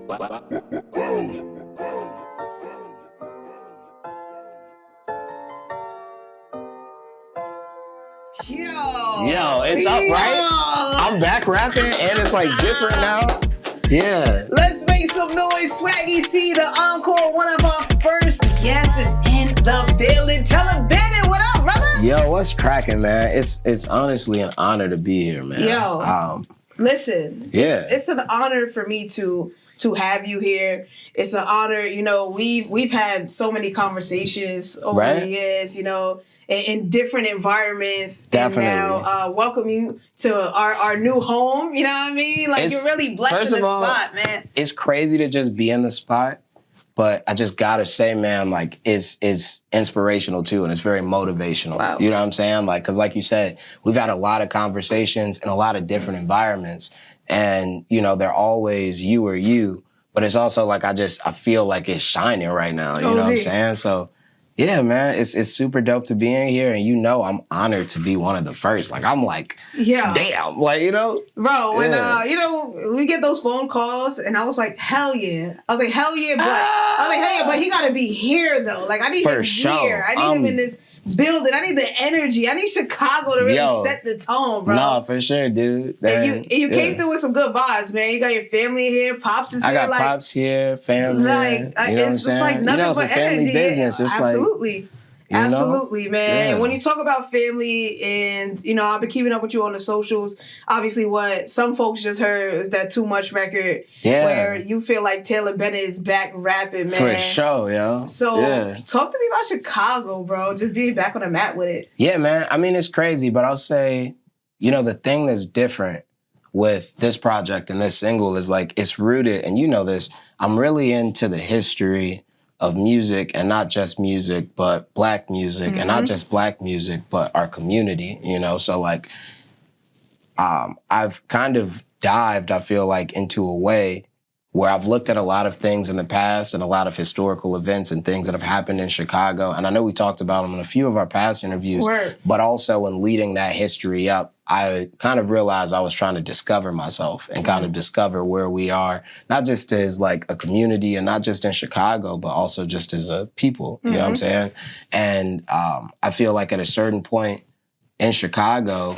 Yo, it's up, right? I'm back rapping and it's like different now. Yeah. Let's make some noise. Swaggy Sie, the Encore, one of our first guests is in the building. Taylor Bennett, what up, brother? Yo, what's cracking, man? It's honestly an honor to be here, man. Yo, listen. Yeah. It's an honor for me to have you here. It's an honor, you know, we've had so many conversations over the years, you know, in different environments. Definitely. And now welcome you to our new home, you know what I mean? Like, you're really blessed in the spot, man. It's crazy to just be in the spot, but I just gotta say, man, like, it's inspirational too, and it's very motivational. Wow. You know what I'm saying? Like, cause like you said, we've had a lot of conversations in a lot of different environments, and, you know, they're always you or you, but it's also like, I feel like it's shining right now, you know what I'm saying? So, yeah, man, it's super dope to be in here, and you know I'm honored to be one of the first. Like, I'm like, damn, like, you know? Bro, when, you know, we get those phone calls, and I was like, hell yeah. I was like, hell yeah, but he gotta be here, though. Like, I need him here. I need him in this building. I need the energy. I need Chicago to really set the tone, bro. No, for sure, dude. And you came through with some good vibes, man. You got your family here. Pops is here. I got Pops here, family. Like, you know what I'm it's just saying? like nothing it's but a family energy. business. It's absolutely. Like, absolutely, man. Yeah. When you talk about family, and, you know, I've been keeping up with you on the socials. Obviously, what some folks just heard is that Too Much record, where you feel like Taylor Bennett is back rapping, man. For sure, yo. So, talk to me about Chicago, bro. Just being back on the map with it. Yeah, man. I mean, it's crazy, but I'll say, you know, the thing that's different with this project and this single is, like, it's rooted, and you know this, I'm really into the history of music, and not just music, but Black music, and not just Black music, but our community, you know? So, like, I've kind of dived, I feel like, into a way where I've looked at a lot of things in the past and a lot of historical events and things that have happened in Chicago. And I know we talked about them in a few of our past interviews, but also in leading that history up, I kind of realized I was trying to discover myself and kind of discover where we are, not just as like a community and not just in Chicago, but also just as a people, you know what I'm saying? And I feel like at a certain point in Chicago,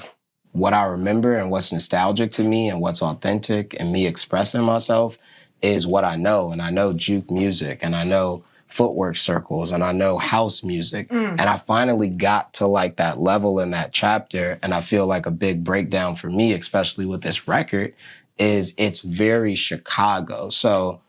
what I remember and what's nostalgic to me and what's authentic and me expressing myself is what I know. And I know juke music, and I know footwork circles, and I know house music. And I finally got to, like, that level in that chapter. And I feel like a big breakdown for me, especially with this record, is it's very Chicago. So,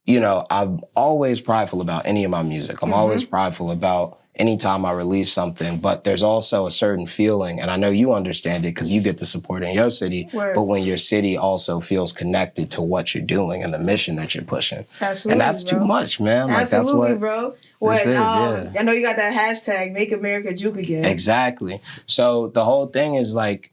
you know, I'm always prideful about any of my music. I'm always prideful about anytime I release something, but there's also a certain feeling, and I know you understand it because you get the support in your city, but when your city also feels connected to what you're doing and the mission that you're pushing. Absolutely, and that's too much, man. Like, absolutely, that's what, bro. This is, I know you got that hashtag, Make America Juke Again. Exactly. So the whole thing is, like,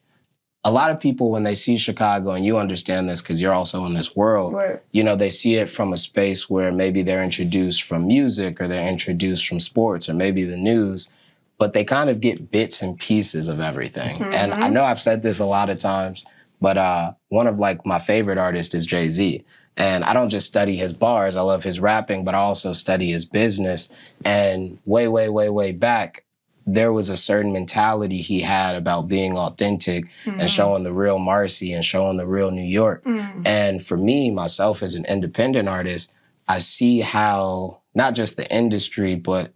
a lot of people, when they see Chicago, and you understand this because you're also in this world, you know, they see it from a space where maybe they're introduced from music, or they're introduced from sports, or maybe the news, but they kind of get bits and pieces of everything. And I know I've said this a lot of times, but one of, like, my favorite artists is Jay-Z. And I don't just study his bars, I love his rapping, but I also study his business. And way back, there was a certain mentality he had about being authentic and showing the real Marcy and showing the real New York. And for me, myself as an independent artist, I see how not just the industry, but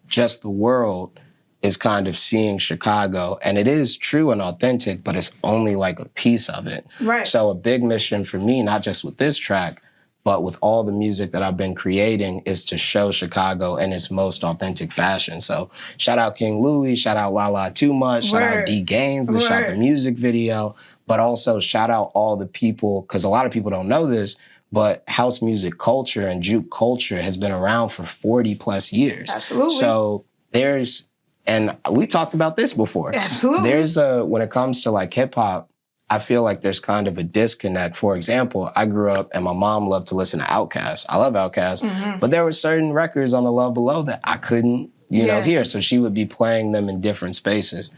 just the world is kind of seeing Chicago. And it is true and authentic, but it's only like a piece of it. So a big mission for me, not just with this track, but with all the music that I've been creating, is to show Chicago in its most authentic fashion. So shout out King Louie, shout out Lala Too Much, shout out D Gaines that shot the music video, but also shout out all the people, because a lot of people don't know this, but house music culture and juke culture has been around for 40 plus years. Absolutely. So there's, and we talked about this before. Absolutely. There's when it comes to, like, hip hop, I feel like there's kind of a disconnect. For example, I grew up and my mom loved to listen to Outkast. I love Outkast, but there were certain records on the Love Below that I couldn't, you know, hear. So she would be playing them in different spaces.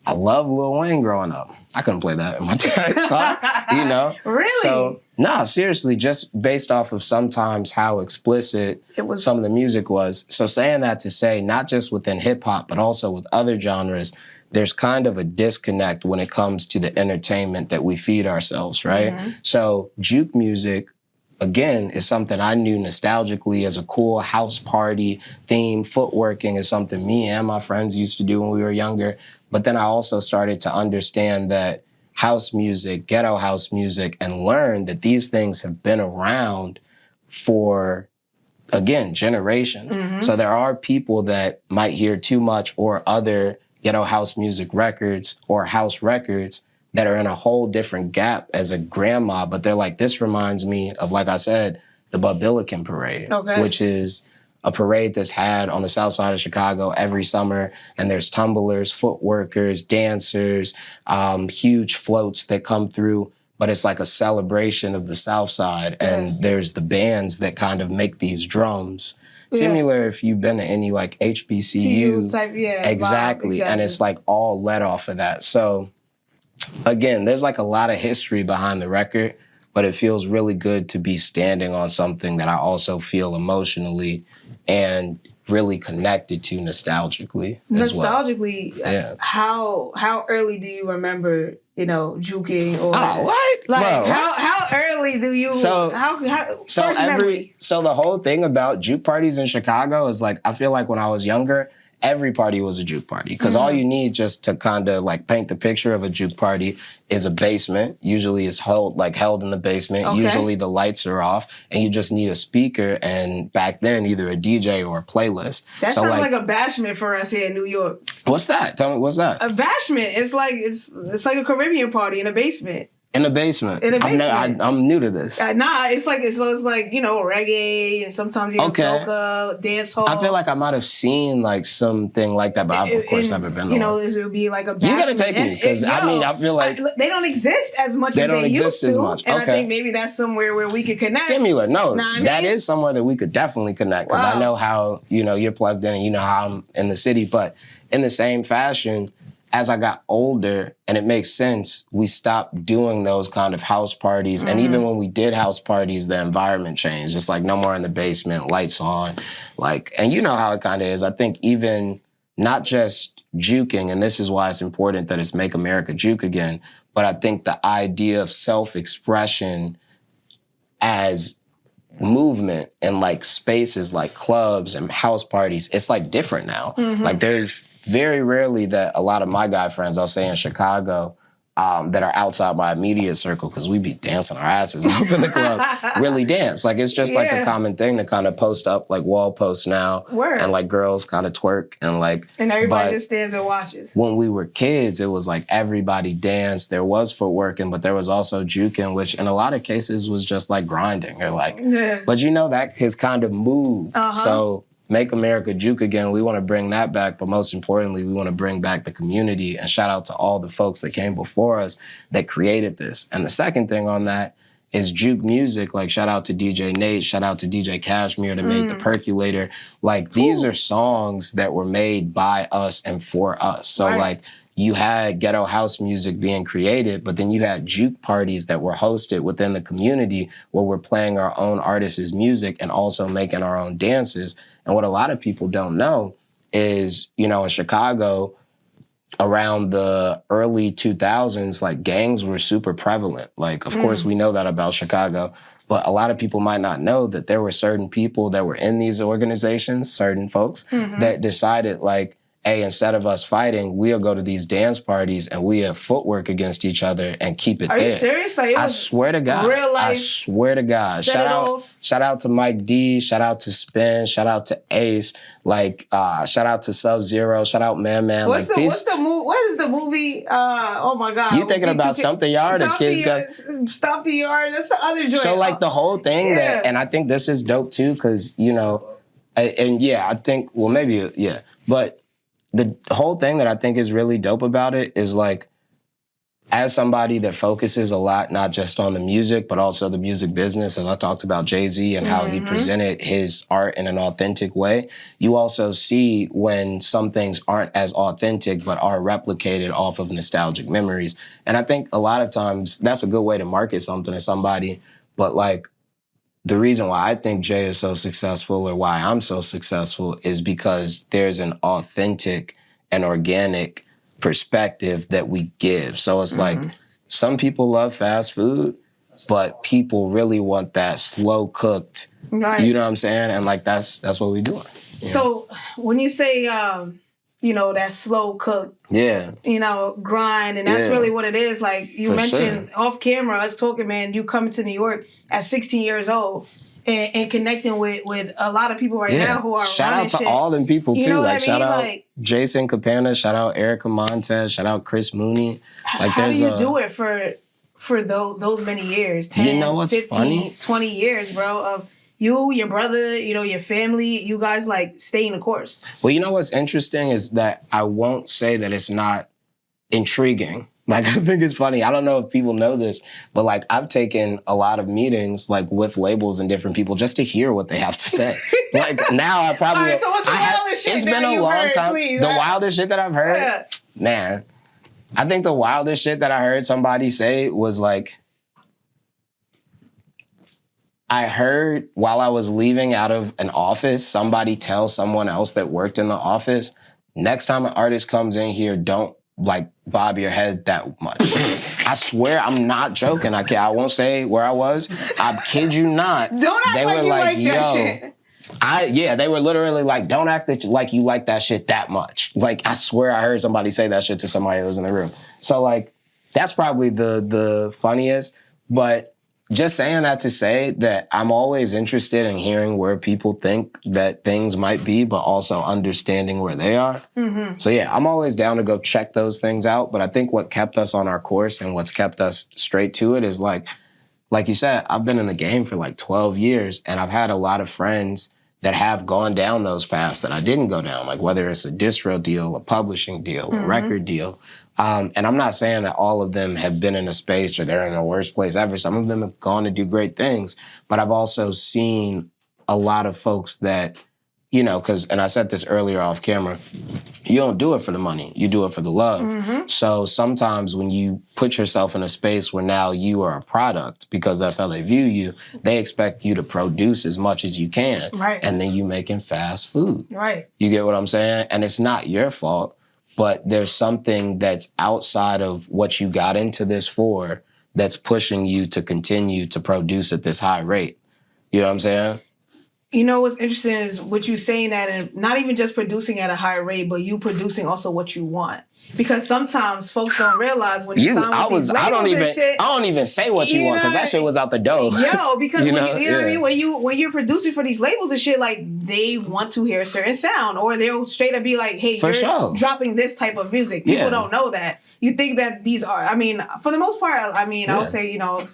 I love Lil Wayne growing up. I couldn't play that in my dad's car, you know? Really? So, no, seriously, just based off of sometimes how explicit some of the music was. So saying that to say, not just within hip hop, but also with other genres, there's kind of a disconnect when it comes to the entertainment that we feed ourselves, right? Mm-hmm. So juke music, again, is something I knew nostalgically as a cool house party theme. Footworking is something me and my friends used to do when we were younger. But then I also started to understand that house music, ghetto house music, and learn that these things have been around for, again, generations. Mm-hmm. So there are people that might hear Too Much or other ghetto house music records or house records that are in a whole different gap as a grandma, but they're like, this reminds me of, like I said, the Billiken Parade, which is a parade that's had on the south side of Chicago every summer. And there's tumblers, footworkers, dancers, huge floats that come through. But it's like a celebration of the south side. And there's the bands that kind of make these drums. Similar if you've been to any like HBCU. Type, exactly. And it's like all led off of that. So again, there's like a lot of history behind the record, but it feels really good to be standing on something that I also feel emotionally and really connected to nostalgically. Nostalgically, how early do you remember, juking or what? Like bro, how early do you so memory? So the whole thing about juke parties in Chicago is like, I feel like when I was younger, every party was a juke party. Because all you need just to kind of like paint the picture of a juke party is a basement. Usually it's held in the basement. Okay. Usually the lights are off and you just need a speaker and back then either a DJ or a playlist. That sounds like a bashment for us here in New York. What's that? Tell me, what's that? A bashment. It's like a Caribbean party in a basement. In the basement. I'm new to this. It's like reggae and sometimes you have soca, dance hall. I feel like I might have seen like something like that, but I've of course never been. This would be like a bashment. You gotta take me because I feel like they don't exist as much as they used to. And I think maybe that's somewhere where we could connect. Similar, no, that is somewhere that we could definitely connect because I know how you're plugged in and you know how I'm in the city, but in the same fashion. As I got older, and it makes sense, we stopped doing those kind of house parties. And even when we did house parties, the environment changed. It's like no more in the basement, lights on. And you know how it kind of is. I think even not just juking, and this is why it's important that it's Make America Juke Again, but I think the idea of self-expression as movement in like spaces like clubs and house parties, it's like different now. Like there's very rarely that a lot of my guy friends, I'll say in Chicago, that are outside my immediate circle, because we be dancing our asses up in the club, really dance. Like, it's just like a common thing to kind of post up like wall posts now. Word. And like girls kind of twerk and like. And everybody just stands and watches. When we were kids, it was like everybody danced. There was footworking, but there was also juking, which in a lot of cases was just like grinding or like, but that has kind of moved. So Make America Juke Again, we want to bring that back, but most importantly, we want to bring back the community and shout out to all the folks that came before us that created this. And the second thing on that is juke music. Like, shout out to DJ Nate, shout out to DJ Cashmere that made The Percolator. Like, these are songs that were made by us and for us. So like, you had ghetto house music being created, but then you had juke parties that were hosted within the community where we're playing our own artists' music and also making our own dances. And what a lot of people don't know is, in Chicago, around the early 2000s, like gangs were super prevalent. Like, of course, we know that about Chicago, but a lot of people might not know that there were certain people that were in these organizations, certain folks that decided like, hey, instead of us fighting, we'll go to these dance parties and we have footwork against each other and keep it there. Are you serious? Like, I swear to God. Real life. I swear to God. Shout out to Mike D. Shout out to Spin. Shout out to Ace. Like, shout out to Sub-Zero. Shout out Man. What is the movie? Oh my God. You thinking about Stomp the Yard? Stomp the Yard. That's the other joint. So like the whole thing and I think this is dope too, because, I think, well, maybe, but the whole thing that I think is really dope about it is like, as somebody that focuses a lot, not just on the music, but also the music business, as I talked about Jay-Z and how he presented his art in an authentic way, you also see when some things aren't as authentic, but are replicated off of nostalgic memories. And I think a lot of times that's a good way to market something to somebody. But like, the reason why I think Jay is so successful, or why I'm so successful, is because there's an authentic and organic perspective that we give. So it's like, some people love fast food, but people really want that slow cooked, right. You know what I'm saying? And like, that's what we doing. Yeah. So when you say, you know, that slow cook, you know, grind, and that's really what it is. Like you mentioned off camera, us talking, man, you coming to New York at 16 years old. And connecting with a lot of people right now who are shout running out to shit. all them people too. You know like what I mean? Shout out like, Jason Capana, shout out Erica Montez, shout out Chris Mooney. Like, how do you do it for those many years? 10, you know what's 15, funny? 20 years, bro, of you, your brother, you know, your family, you guys like staying the course. Well, you know what's interesting is that I won't say that it's not intriguing. Like, I think it's funny. I don't know if people know this, but like, I've taken a lot of meetings like with labels and different people just to hear what they have to say. Like, now I probably... All right, so what's the wildest shit it's been a long time. Please, the wildest shit that I've heard, man, I think the wildest shit that I heard somebody say was like, I heard while I was leaving out of an office, somebody tell someone else that worked in the office, next time an artist comes in here, don't like bob your head that much. I swear, I'm not joking. I won't say where I was. I kid you not. Don't act like you like that shit. They were literally like, don't act like you like that shit that much. Like, I swear I heard somebody say that shit to somebody that was in the room. So like, that's probably the funniest. But just saying that to say that I'm always interested in hearing where people think that things might be, but also understanding where they are. So yeah, I'm always down to go check those things out. But I think what kept us on our course and what's kept us straight to it is like you said, I've been in the game for like 12 years and I've had a lot of friends that have gone down those paths that I didn't go down, like whether it's a distro deal, a publishing deal, a record deal. And I'm not saying that all of them have been in a space or they're in the worst place ever. Some of them have gone to do great things. But I've also seen a lot of folks that, you know, and I said this earlier off camera, you don't do it for the money. You do it for the love. So sometimes when you put yourself in a space where now you are a product, because that's how they view you, they expect you to produce as much as you can. Right. And then you making fast food. Right. You get what I'm saying? And it's not your fault. But there's something that's outside of what you got into this for that's pushing you to continue to produce at this high rate. You know what I'm saying? You know what's interesting is what you saying that, and not even just producing at a high rate, but you producing also what you want. Because sometimes folks don't realize when you sign with these labels and shit. I don't even say what you want because that shit was out the door. Yo, because you know what I mean? When you're producing for these labels and shit, like they want to hear a certain sound, or they'll straight up be like, "Hey, you're dropping this type of music." People don't know that. You think that these are? I mean, for the most part, I mean, I would say, you know,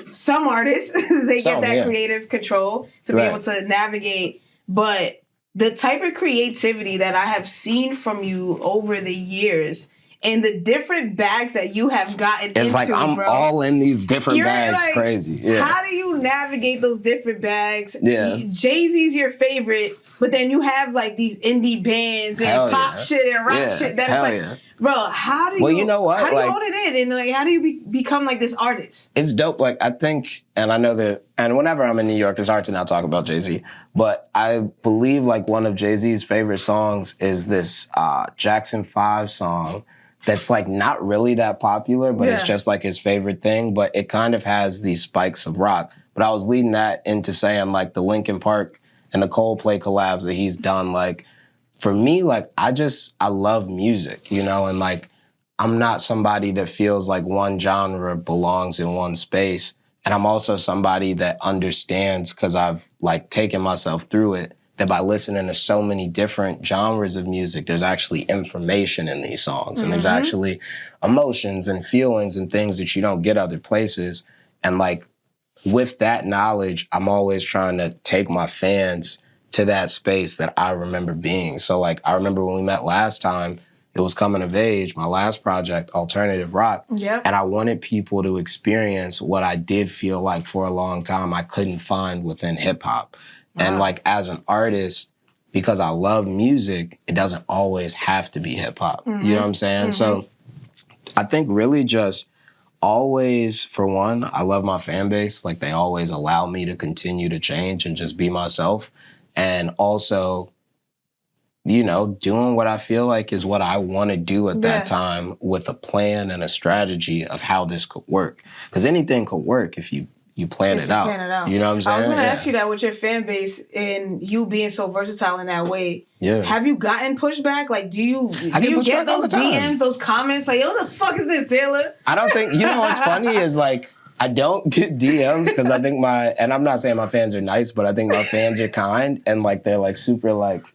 some artists they get that creative control to be able to navigate, but the type of creativity that I have seen from you over the years and the different bags that you have gotten into, like I'm all in these different bags. Like, crazy. Yeah. How do you navigate those different bags? Yeah. Jay-Z's your favorite, but then you have like these indie bands and pop shit and rap shit. That's like, bro, how do you? Well, you know what? How do you hold it in, and like, how do you become like this artist? It's dope. Like, I think, and I know that, and whenever I'm in New York, it's hard to not talk about Jay-Z. But I believe like one of Jay-Z's favorite songs is this Jackson 5 song that's like not really that popular, but it's just like his favorite thing. But it kind of has these spikes of rock. But I was leading that into saying like the Linkin Park and the Coldplay collabs that he's done. Like, for me, like, I love music, you know, and like, I'm not somebody that feels like one genre belongs in one space. And I'm also somebody that understands, because I've like taken myself through it, that by listening to so many different genres of music, there's actually information in these songs. And there's actually emotions and feelings and things that you don't get other places. And like, with that knowledge, I'm always trying to take my fans to that space that I remember being. So like, I remember when we met last time, it was coming of age, my last project, alternative rock. Yep. And I wanted people to experience what I did feel like for a long time I couldn't find within hip hop. Wow. And like as an artist, because I love music, it doesn't always have to be hip hop. Mm-hmm. You know what I'm saying? Mm-hmm. So I think really just always, for one, I love my fan base. Like they always allow me to continue to change and just be myself. And also, you know, doing what I feel like is what I want to do at that time with a plan and a strategy of how this could work. Because anything could work if you plan it out. You know what I'm saying? I was going to ask you that with your fan base and you being so versatile in that way. Yeah. Have you gotten pushback? Like, do you get those DMs, those comments? Like, yo, the fuck is this, Taylor? I don't think, you know what's funny is like, I don't get DMs because I think and I'm not saying my fans are nice, but I think my fans are kind and like, they're like super like,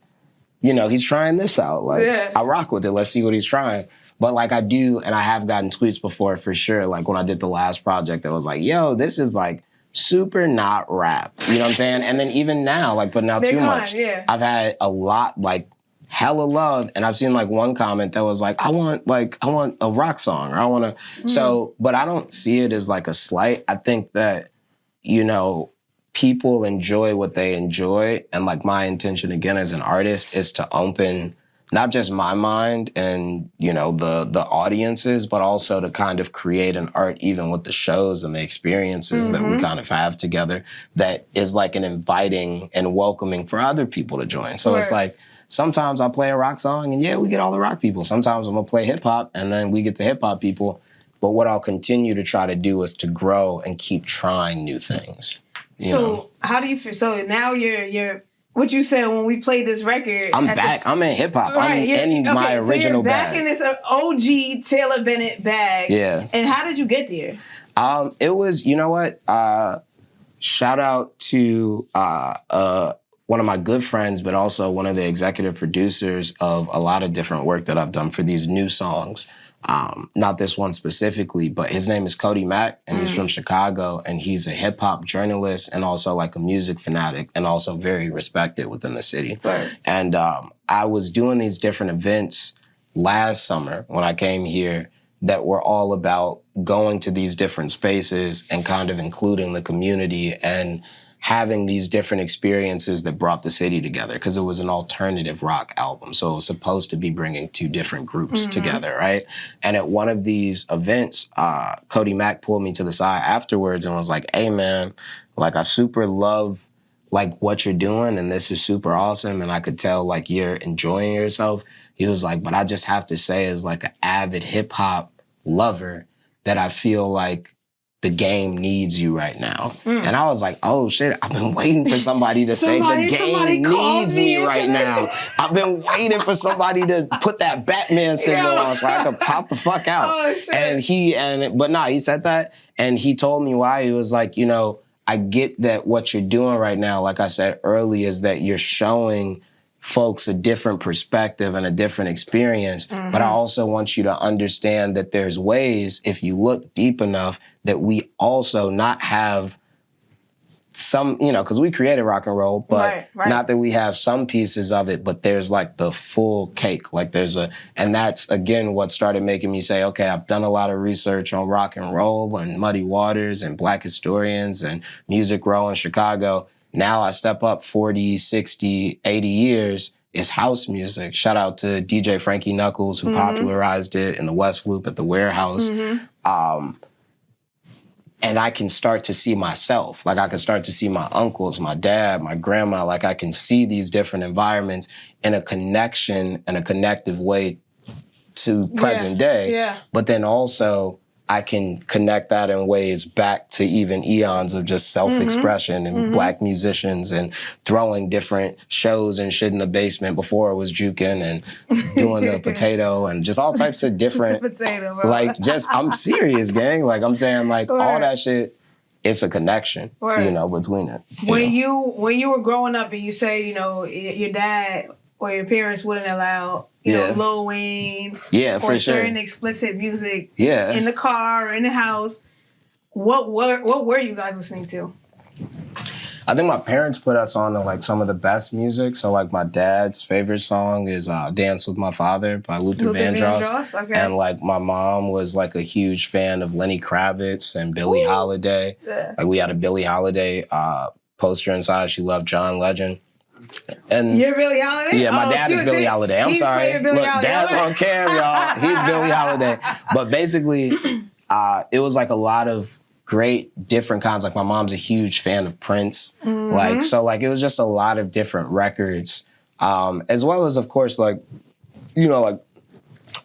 you know, he's trying this out. Like, I rock with it. Let's see what he's trying. But like I do, and I have gotten tweets before for sure. Like when I did the last project, I was like, yo, this is like super not rap. You know what I'm saying? And then even now, like putting out too much, I've had a lot, like hella love. And I've seen like one comment that was like, I want a rock song or I want to. So, but I don't see it as like a slight. I think that, you know, people enjoy what they enjoy. And like my intention again as an artist is to open not just my mind and, you know, the audiences, but also to kind of create an art even with the shows and the experiences that we kind of have together that is like an inviting and welcoming for other people to join. So it's like, sometimes I'll play a rock song and we get all the rock people. Sometimes I'm gonna play hip hop and then we get the hip hop people. But what I'll continue to try to do is to grow and keep trying new things. So how do you feel? So now you're what you said when we played this record. I'm back. I'm in hip hop. I'm in my original bag. Back in this OG Taylor Bennett bag. Yeah. And how did you get there? It was, you know what? Shout out to one of my good friends, but also one of the executive producers of a lot of different work that I've done for these new songs. Not this one specifically, but his name is Cody Mack, and he's from Chicago, and he's a hip hop journalist and also like a music fanatic and also very respected within the city. Right. And I was doing these different events last summer when I came here that were all about going to these different spaces and kind of including the community and having these different experiences that brought the city together because it was an alternative rock album. So it was supposed to be bringing two different groups together, right? And at one of these events, Cody Mack pulled me to the side afterwards and was like, hey, man, like I super love like what you're doing and this is super awesome and I could tell like you're enjoying yourself. He was like, but I just have to say as like an avid hip hop lover that I feel like the game needs you right now. And I was like, oh shit, I've been waiting for somebody to say the game needs me right now. I've been waiting for somebody to put that Batman signal on so I could pop the fuck out. Oh, shit. But he said that and he told me why. He was like, you know, I get that what you're doing right now, like I said earlier, is that you're showing folks a different perspective and a different experience. But I also want you to understand that there's ways, if you look deep enough, that we also not have some, you know, because we created rock and roll, but not that we have some pieces of it, but there's like the full cake. Like and that's again what started making me say, okay, I've done a lot of research on rock and roll and Muddy Waters and Black historians and Music Row in Chicago. Now I step up 40, 60, 80 years, it's house music. Shout out to DJ Frankie Knuckles, who popularized it in the West Loop at the Warehouse. And I can start to see myself. Like I can start to see my uncles, my dad, my grandma. Like I can see these different environments in a connection and a connective way to present day. Yeah. But then also I can connect that in ways back to even eons of just self-expression and Black musicians and throwing different shows and shit in the basement before it was juking and doing the potato and just all types of different, potato, bro. Like just, I'm serious, gang. Like I'm saying like all that shit, it's a connection, you know, between it. When you were growing up and you say, you know, your dad or your parents wouldn't allow, you know, Lil Wayne or certain explicit music in the car or in the house. What were you guys listening to? I think my parents put us on to like some of the best music. So like my dad's favorite song is Dance With My Father by Luther Vandross. Okay. And like my mom was like a huge fan of Lenny Kravitz and Billie Holiday. Yeah. Like we had a Billie Holiday poster inside. She loved John Legend. And you're Billie Holiday? Yeah, my dad is Billie Holiday. I'm sorry. Look, Dad's on cam, y'all. He's Billie Holiday. But basically, it was like a lot of great different kinds. Like my mom's a huge fan of Prince. Mm-hmm. Like, so like it was just a lot of different records. As well as, of course, like, you know, like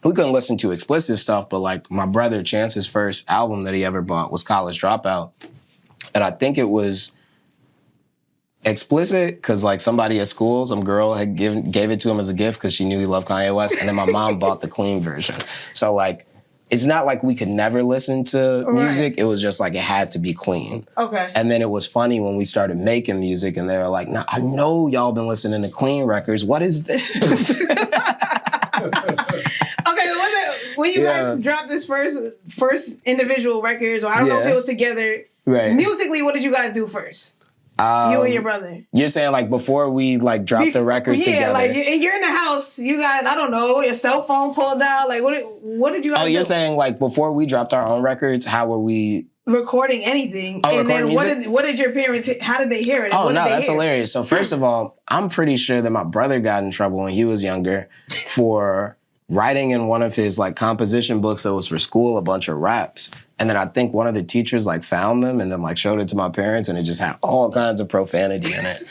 we couldn't listen to explicit stuff, but like my brother Chance's first album that he ever bought was College Dropout. And I think it was explicit because like somebody at school, some girl had gave it to him as a gift because she knew he loved Kanye West. And then my mom bought the clean version. So like, it's not like we could never listen to music. It was just like it had to be clean. Okay. And then it was funny when we started making music and they were like, "Nah, I know y'all been listening to clean records. What is this?" Okay, when you guys dropped this first individual records, or I don't know if it was together, musically, what did you guys do first? You and your brother. You're saying like before we like dropped the record together? Yeah, like you're in the house. You got, I don't know, your cell phone pulled out. Like what did you guys do? You're saying like before we dropped our own records, how were we recording anything? And then what did your parents? How did they hear it? Oh no, that's hilarious. So first of all, I'm pretty sure that my brother got in trouble when he was younger for writing in one of his like composition books that was for school a bunch of raps. And then I think one of the teachers like found them and then like showed it to my parents and it just had all kinds of profanity in it.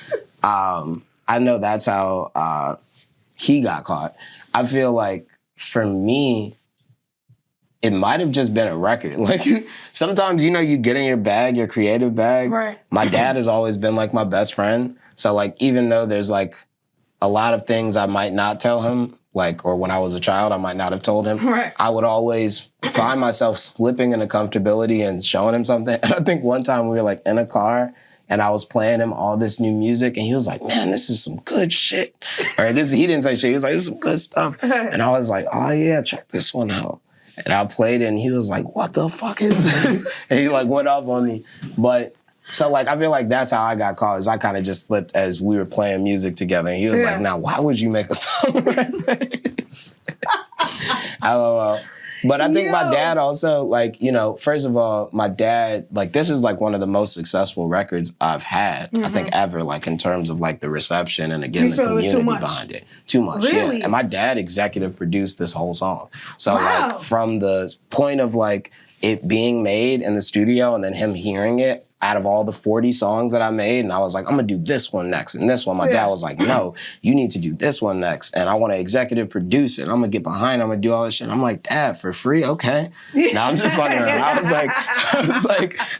I know that's how he got caught. I feel like for me, it might have just been a record. Like sometimes, you know, you get in your bag, your creative bag. Right. My dad has always been like my best friend. So like, even though there's like a lot of things I might not tell him, like, or when I was a child, I might not have told him. Right. I would always find myself slipping into comfortability and showing him something. And I think one time we were like in a car and I was playing him all this new music and he was like, "Man, this is some good shit." Or this, he didn't say shit. He was like, "This is some good stuff." And I was like, "Oh yeah, check this one out." And I played it and he was like, "What the fuck is this?" And he like went off on me. But so like, I feel like that's how I got caught, is I kind of just slipped as we were playing music together. And he was like, "Now, why would you make a song like this?" I don't know. But I think my dad also, like, you know, first of all, my dad, like, this is like one of the most successful records I've had, I think ever, like in terms of like the reception and again, the community behind it. Too much. Really? Yeah. And my dad executive produced this whole song. So like from the point of like it being made in the studio and then him hearing it, out of all the 40 songs that I made, and I was like, I'm gonna do this one next and this one. My dad was like, "No, you need to do this one next. And I want to executive produce it. I'm gonna get behind, I'm gonna do all this shit." And I'm like, "Dad, for free? Okay." No, I'm just fucking around. I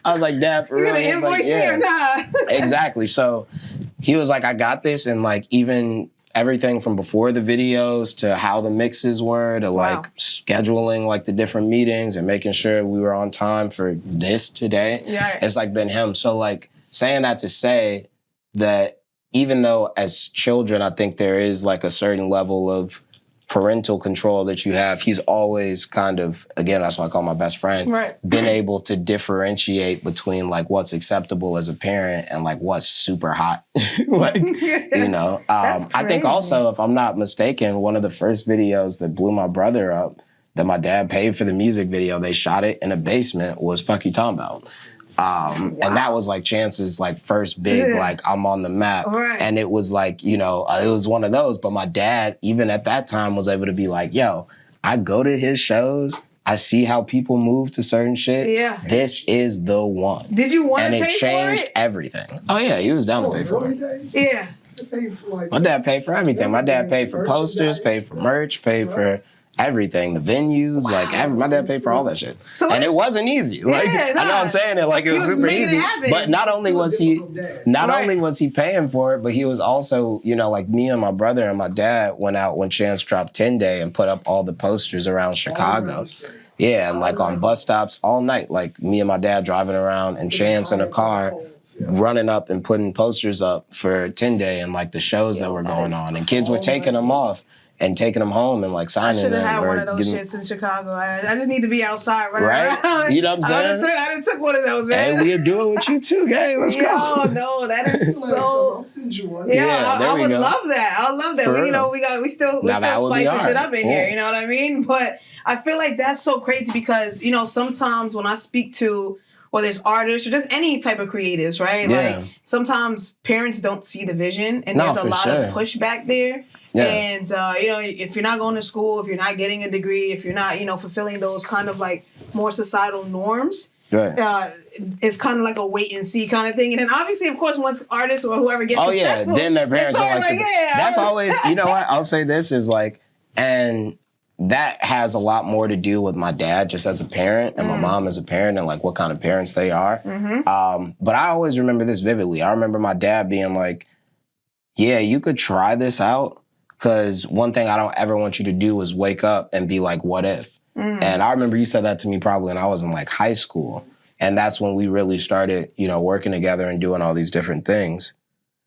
was like, "Dad, for real?" You gonna invoice me or not? Exactly. So he was like, "I got this." And like even everything from before the videos to how the mixes were to like scheduling like the different meetings and making sure we were on time for this today. Yeah. It's like been him. So like saying that to say that even though as children, I think there is like a certain level of parental control that you have, he's always kind of, again, that's why I call my best friend, been able to differentiate between like what's acceptable as a parent and like what's super hot. Like, you know, I think also, if I'm not mistaken, one of the first videos that blew my brother up that my dad paid for the music video, they shot it in a basement, was Fuck You Talking About. And that was like Chance's like first big, like I'm on the map. And it was like, you know, it was one of those, but my dad, even at that time, was able to be like, "Yo, I go to his shows, I see how people move to certain shit. Yeah. This is the one." Did you want to pay for it? And it changed everything. Oh yeah, he was down to pay for it. Yeah. My dad paid for everything. My dad paid for posters, paid for merch, paid for everything, the venues, like my dad paid for all that shit. So and it wasn't easy. Like I know I'm saying it like it was super easy. But not only was he paying for it, but he was also, you know, like me and my brother and my dad went out when Chance dropped 10 Day and put up all the posters around Chicago. Yeah, and like on bus stops all night, like me and my dad driving around and Chance in a car running up and putting posters up for 10 Day and like the shows that were going on. And kids were taking them off. and taking them home and like signing them. I should have had one of those shits in Chicago. I just need to be outside around. You know what I'm saying? I done took one of those, man. Hey, we'll do it with you too, gang. Let's go. Oh no, that is so. I'll send you one. I would love that. I love that. We still spicing shit up in here. You know what I mean? But I feel like that's so crazy because sometimes when I speak to whether it's artists or just any type of creatives, right? Yeah. Like sometimes parents don't see the vision, and there's a lot of pushback there. Yeah. And, if you're not going to school, if you're not getting a degree, if you're not, fulfilling those kind of like more societal norms, right. It's kind of like a wait and see kind of thing. And then obviously, of course, once artists or whoever gets successful, then their parents are like, that's always, you know what? I'll say this is like, and that has a lot more to do with my dad just as a parent and my mom as a parent and like what kind of parents they are. Mm-hmm. But I always remember this vividly. I remember my dad being like, yeah, you could try this out. Because one thing I don't ever want you to do is wake up and be like, what if? And I remember you said that to me probably when I was in like high school. And that's when we really started, working together and doing all these different things.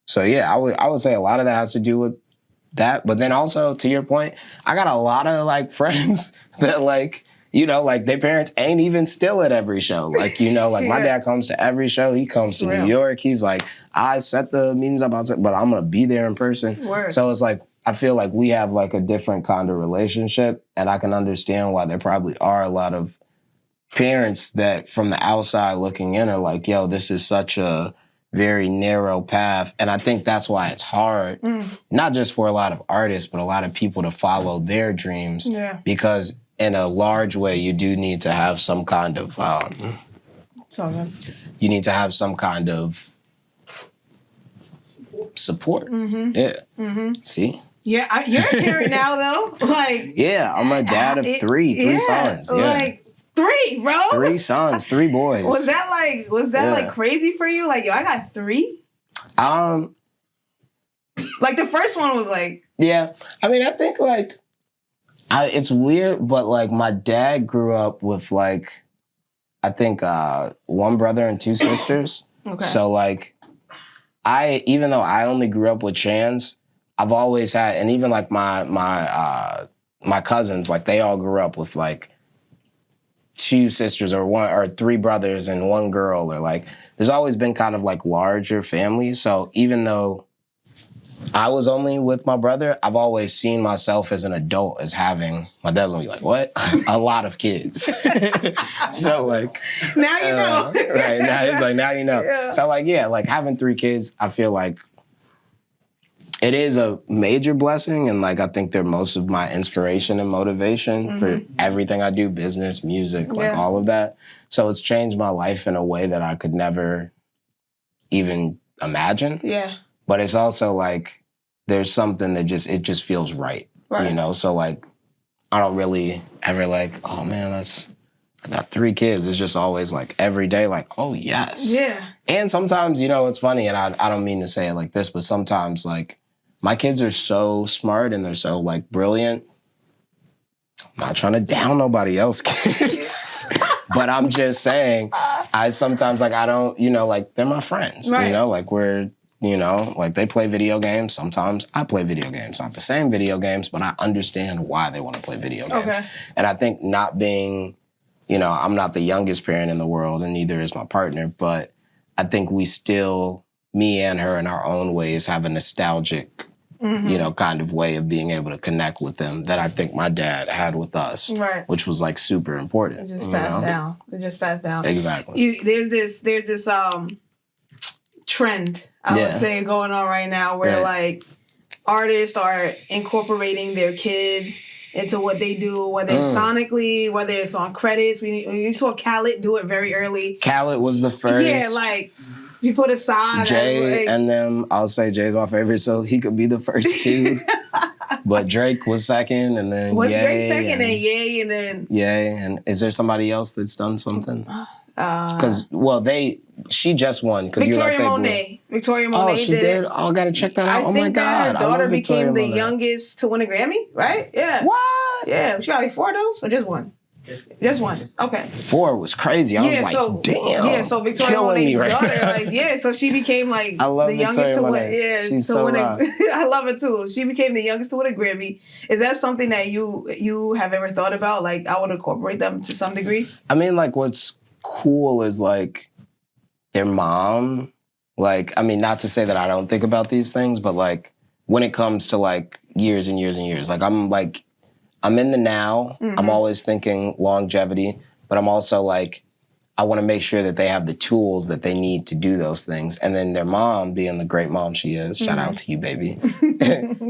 So yeah, I would say a lot of that has to do with that. But then also, to your point, I got a lot of like friends that like, like their parents ain't even still at every show. Like, my dad comes to every show. He comes to New York. He's like, I set the meetings up, but I'm going to be there in person. Word. So it's like, I feel like we have like a different kind of relationship, and I can understand why there probably are a lot of parents that from the outside looking in are like, yo, this is such a very narrow path. And I think that's why it's hard, not just for a lot of artists, but a lot of people to follow their dreams. Yeah. Because in a large way, you do need to have some kind of, you need to have some kind of support. Mm-hmm. Yeah. Mm-hmm. See? Yeah, you're a parent now, though. Like, yeah, I'm a dad of three sons. Yeah. Like 3, bro. 3 sons, 3 boys. Was that like crazy for you? Like, yo, I got 3. Like the first one was like. Yeah, I mean, I think like, it's weird, but like my dad grew up with like, I think 1 brother and 2 sisters. Okay. So like, even though I only grew up with Chans, I've always had, and even like my cousins, like they all grew up with like 2 sisters or 3 brothers and 1 girl, or like there's always been kind of like larger families. So even though I was only with my brother, I've always seen myself as an adult as having, my dad's gonna be like, what? A lot of kids. So like. Now you know. Right, now he's like, now you know. Yeah. So like, yeah, like having 3 kids, I feel like it is a major blessing. And like, I think they're most of my inspiration and motivation for everything I do, business, music, like all of that. So it's changed my life in a way that I could never even imagine. Yeah. But it's also like, there's something that it just feels right. So like, I don't really ever like, oh man, I got 3 kids. It's just always like every day, like, oh yes. Yeah. And sometimes, it's funny, and I don't mean to say it like this, but sometimes like, my kids are so smart and they're so like brilliant. I'm not trying to down nobody else's kids. But I'm just saying, I sometimes like, I don't, like they're my friends, like we're, like they play video games. Sometimes I play video games, not the same video games, but I understand why they want to play video games. Okay. And I think not being, I'm not the youngest parent in the world and neither is my partner, but I think we still, me and her in our own ways, have a nostalgic, kind of way of being able to connect with them that I think my dad had with us, which was like super important. It just passed down. It just passed down. Exactly. There's this trend, I would say, going on right now where like artists are incorporating their kids into what they do, whether it's sonically, whether it's on credits. You saw Khaled do it very early. Khaled was the first. Yeah, like. You put aside Jay, and then I'll say Jay's my favorite, so he could be the first 2. But Drake was second, and then was Drake second, and Ye, and then Ye. And is there somebody else that's done something? Because she just won. Victoria Monet. Victoria Monet. Oh, she did. Oh, I gotta check that out. Oh my God! Her daughter became the youngest to win a Grammy, right? Yeah. What? Yeah, she got like 4 of those, or just 1. Just one. Okay. 4 was crazy. I was like, damn. Yeah, so Victoria Monet's daughter, so she became like the youngest to win. Yeah, she's so raw. I love it too. She became the youngest to win a Grammy. Is that something that you have ever thought about? Like, I would incorporate them to some degree? I mean, like, what's cool is like their mom. Like, I mean, not to say that I don't think about these things, but like when it comes to like years and years and years, like I'm in the now. Mm-hmm. I'm always thinking longevity, but I'm also like, I want to make sure that they have the tools that they need to do those things. And then their mom, being the great mom she is, shout out to you, baby.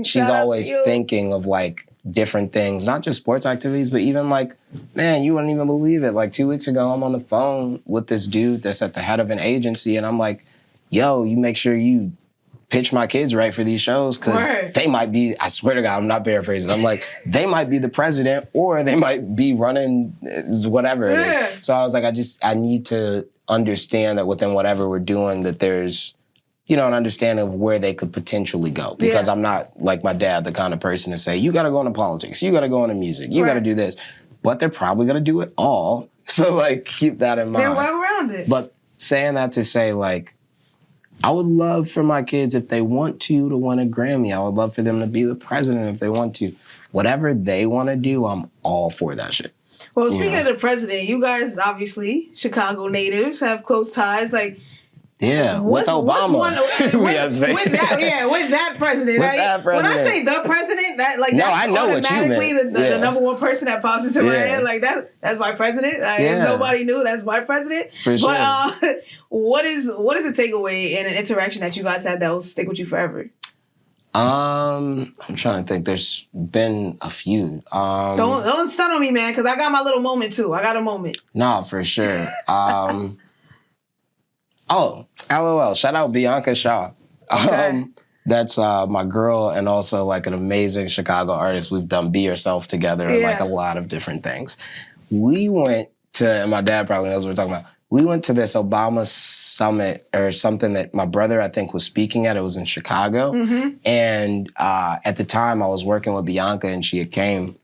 She's always thinking of like different things, not just sports activities, but even like, man, you wouldn't even believe it. Like 2 weeks ago, I'm on the phone with this dude that's at the head of an agency. And I'm like, yo, you make sure you pitch my kids right for these shows because they might be, I swear to God, I'm not paraphrasing. I'm like, they might be the president or they might be running whatever it is. So I was like, I need to understand that within whatever we're doing that there's, you know, an understanding of where they could potentially go. Because I'm not like my dad, the kind of person to say, you got to go into politics, you got to go into music, you got to do this. But they're probably going to do it all. So like, keep that in mind. They're well rounded. But saying that to say like, I would love for my kids, if they want to win a Grammy. I would love for them to be the president if they want to. Whatever they want to do, I'm all for that shit. Well, speaking of the president, you guys, obviously, Chicago natives, have close ties. Like, with Obama. With that president. When I say the president, that like that's I know automatically the number one person that pops into my head. Like that's my president. If nobody knew, that's my president. For sure. But what is a takeaway in an interaction that you guys had that will stick with you forever? I'm trying to think. There's been a few. Don't stun on me, man, because I got my little moment too. I got a moment. Nah, for sure. Oh, LOL. Shout out Bianca Shaw. Okay. That's my girl and also like an amazing Chicago artist. We've done Be Yourself together and like a lot of different things. We went to, and my dad probably knows what we're talking about. We went to this Obama summit or something that my brother, I think, was speaking at. It was in Chicago. Mm-hmm. And at the time I was working with Bianca and she had came.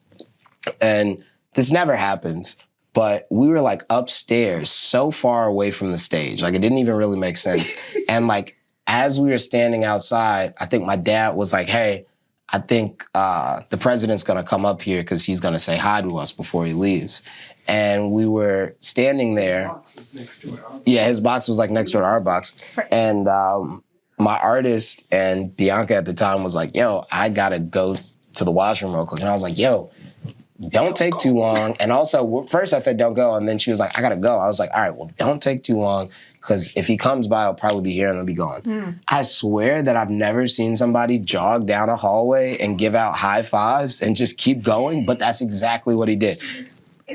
And this never happens. But we were like upstairs, so far away from the stage. Like it didn't even really make sense. And like, as we were standing outside, I think my dad was like, hey, I think the president's gonna come up here because he's gonna say hi to us before he leaves. And we were standing there. His box was next to our box. Yeah, his box was like next to our box. And my artist and Bianca at the time was like, yo, I gotta go to the washroom real quick. And I was like, yo, don't take too long. And also, first I said, don't go. And then she was like, I gotta go. I was like, all right, well, don't take too long. Because if he comes by, I'll probably be here and I'll be gone. I swear that I've never seen somebody jog down a hallway and give out high fives and just keep going. But that's exactly what he did.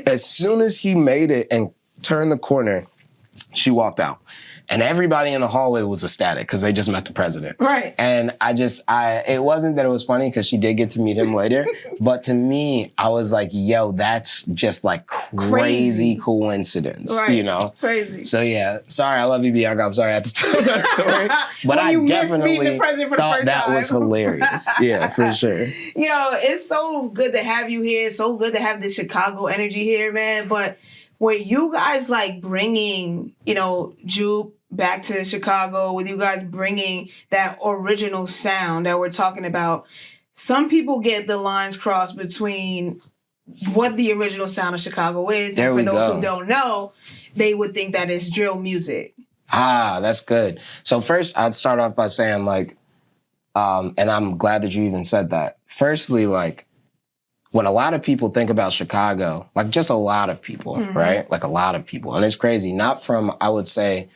As soon as he made it and turned the corner, she walked out. And everybody in the hallway was ecstatic because they just met the president. Right. And it wasn't that it was funny because she did get to meet him later. But to me, I was like, yo, that's just like crazy coincidence, right. You know? Crazy. So yeah, sorry, I love you, Bianca. I'm sorry I had to tell that story. But I definitely thought that was hilarious. Yeah, for sure. You know, it's so good to have you here. So good to have the Chicago energy here, man. But were you guys like bringing, you know, Juke back to Chicago, with you guys bringing that original sound that we're talking about? Some people get the lines crossed between what the original sound of Chicago is. And for those who don't know, they would think that it's drill music. Ah, that's good. So first, I'd start off by saying like, and I'm glad that you even said that. Firstly, like, when a lot of people think about Chicago, like just a lot of people, right? Like a lot of people. And it's crazy. Not from, I would say,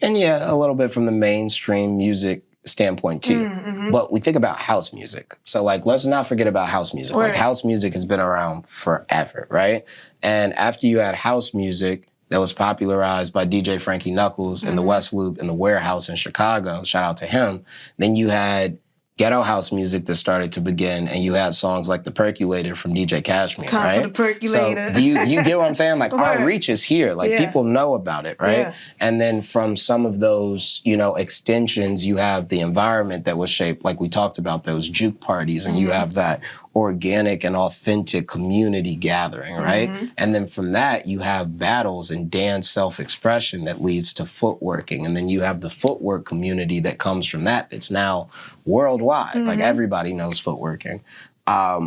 and yeah, a little bit from the mainstream music standpoint too. But we think about house music. So like, let's not forget about house music. Right. Like house music has been around forever, right? And after you had house music that was popularized by DJ Frankie Knuckles in the West Loop in the Warehouse in Chicago, shout out to him. Then you had ghetto house music that started to begin, and you had songs like The Percolator from DJ Cashmere, Time right? for The Percolator. So you get what I'm saying? Like, our reach is here. Like, people know about it, right? Yeah. And then from some of those, you know, extensions, you have the environment that was shaped, like we talked about, those juke parties, and you have that organic and authentic community gathering, right? And then from that, you have battles and dance self-expression that leads to footworking. And then you have the footwork community that comes from that, that's now worldwide. Like, everybody knows footworking.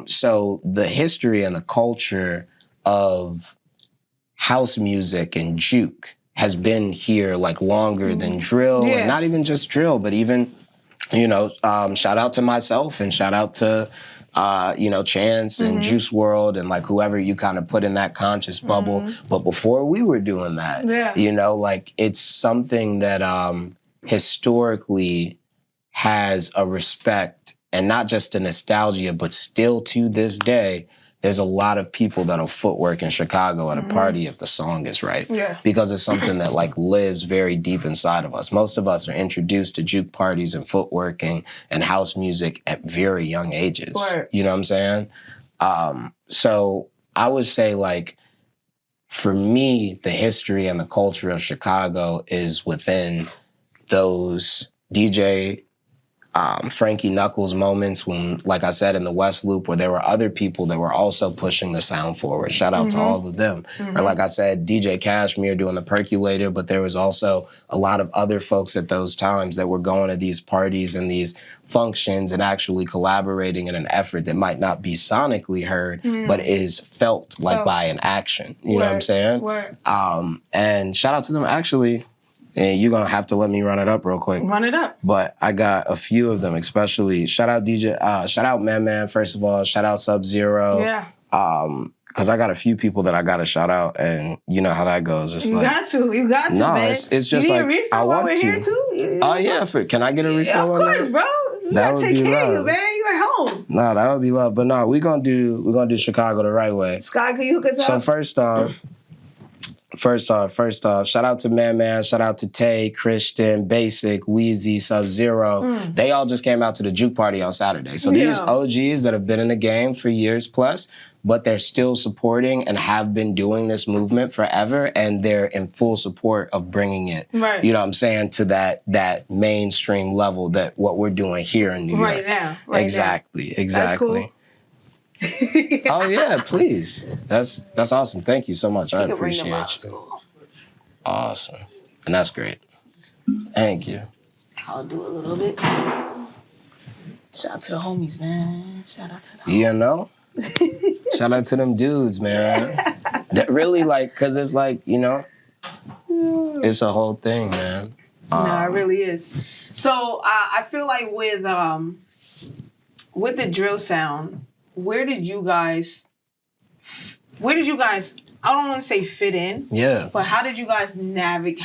So the history and the culture of house music and juke has been here like longer than drill, and not even just drill, but even, you know, shout out to myself and shout out to, you know, Chance and Juice WRLD and like whoever you kind of put in that conscious bubble. But before we were doing that, you know, like, it's something that historically has a respect, and not just a nostalgia, but still to this day, there's a lot of people that'll footwork in Chicago at a party if the song is right. Because it's something that like lives very deep inside of us. Most of us are introduced to juke parties and footworking and house music at very young ages. You know what I'm saying? So I would say, like, for me, the history and the culture of Chicago is within those DJ Frankie Knuckles moments when, like I said, in the West Loop, where there were other people that were also pushing the sound forward. Shout out to all of them. Or like I said, DJ Cashmere doing The Percolator, but there was also a lot of other folks at those times that were going to these parties and these functions and actually collaborating in an effort that might not be sonically heard, but is felt like by an action. You know what I'm saying? And shout out to them, actually. And you're going to have to let me run it up real quick. Run it up. But I got a few of them, especially. Shout out shout out Man, first of all. Shout out Sub-Zero. Yeah. Because I got a few people that I got to shout out, and you know how that goes. It's you got to, man. No, it's just you like, need a refill I while want we're to. Here too? Oh, yeah. Can I get a refill? Of course, bro. That would take be care love. of you, man. You at home. No, that would be love. But no, we're gonna do Chicago the right way. Sky, can you hook us up? So first off, shout out to Man, shout out to Tay, Christian, Basic, Wheezy, Sub-Zero. They all just came out to the juke party on Saturday. So these OGs that have been in the game for years plus, but they're still supporting and have been doing this movement forever, and they're in full support of bringing it, you know what I'm saying, to that mainstream level that what we're doing here in New York. Right now. Exactly. That's cool. Oh yeah, please. That's awesome. Thank you so much. I appreciate you. Awesome. And that's great. Thank you. I'll do a little bit. Shout out to the homies, man. Shout out to the homies. You know? Shout out to them dudes, man. That really, like, cause it's like, you know, it's a whole thing, man. No, it really is. So I feel like with the drill sound, where did you guys, I don't want to say fit in. Yeah. But how do you guys navigate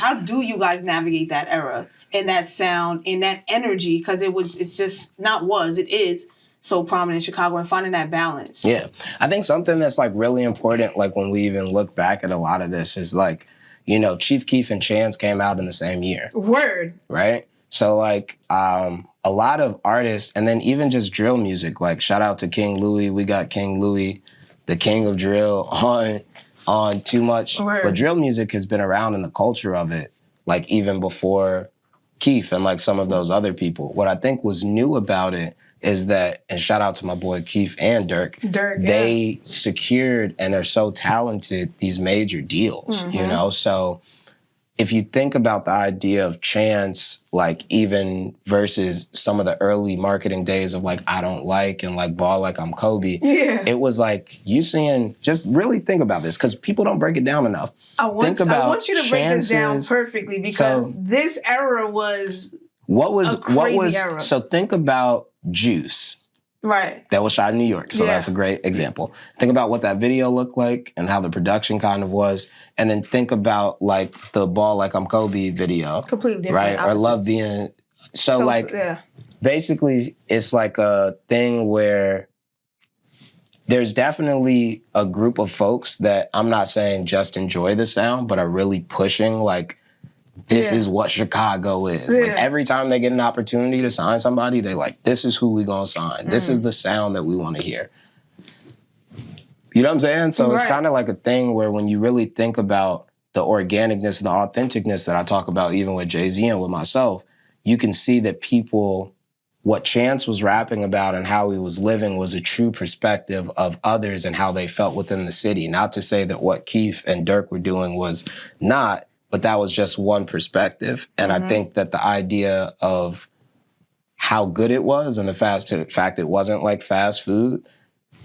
that era and that sound and that energy? Because it is so prominent in Chicago, and finding that balance. Yeah. I think something that's like really important, like when we even look back at a lot of this, is like, you know, Chief Keef and Chance came out in the same year. Word. Right? So like a lot of artists, and then even just drill music, like shout out to King Louie. We got King Louie, the king of drill, on Too Much. Word. But drill music has been around in the culture of it, like even before Keef and like some of those other people. What I think was new about it is that, and shout out to my boy Keef and Dirk, they secured and are so talented these major deals, you know? So if you think about the idea of Chance, like even versus some of the early marketing days of like I Don't Like and like Ball Like I'm Kobe, it was like you seeing, just really think about this because people don't break it down enough. I want you to break this down perfectly because this era was a crazy era. So think about Juice. Right. That was shot in New York. So that's a great example. Think about what that video looked like and how the production kind of was. And then think about like the Ball Like I'm Kobe video. Completely different. Right? Opposites. Or Love Being. So like, basically it's like a thing where there's definitely a group of folks that I'm not saying just enjoy the sound, but are really pushing like this is what Chicago is. Like every time they get an opportunity to sign somebody, they like, this is who we gonna sign. This is the sound that we want to hear. You know what I'm saying? So it's kind of like a thing where when you really think about the organicness and the authenticness that I talk about even with Jay-Z and with myself, you can see that people, what Chance was rapping about and how he was living was a true perspective of others and how they felt within the city. Not to say that what Keith and Dirk were doing was not, but that was just one perspective. And I think that the idea of how good it was and the fact it wasn't like fast food,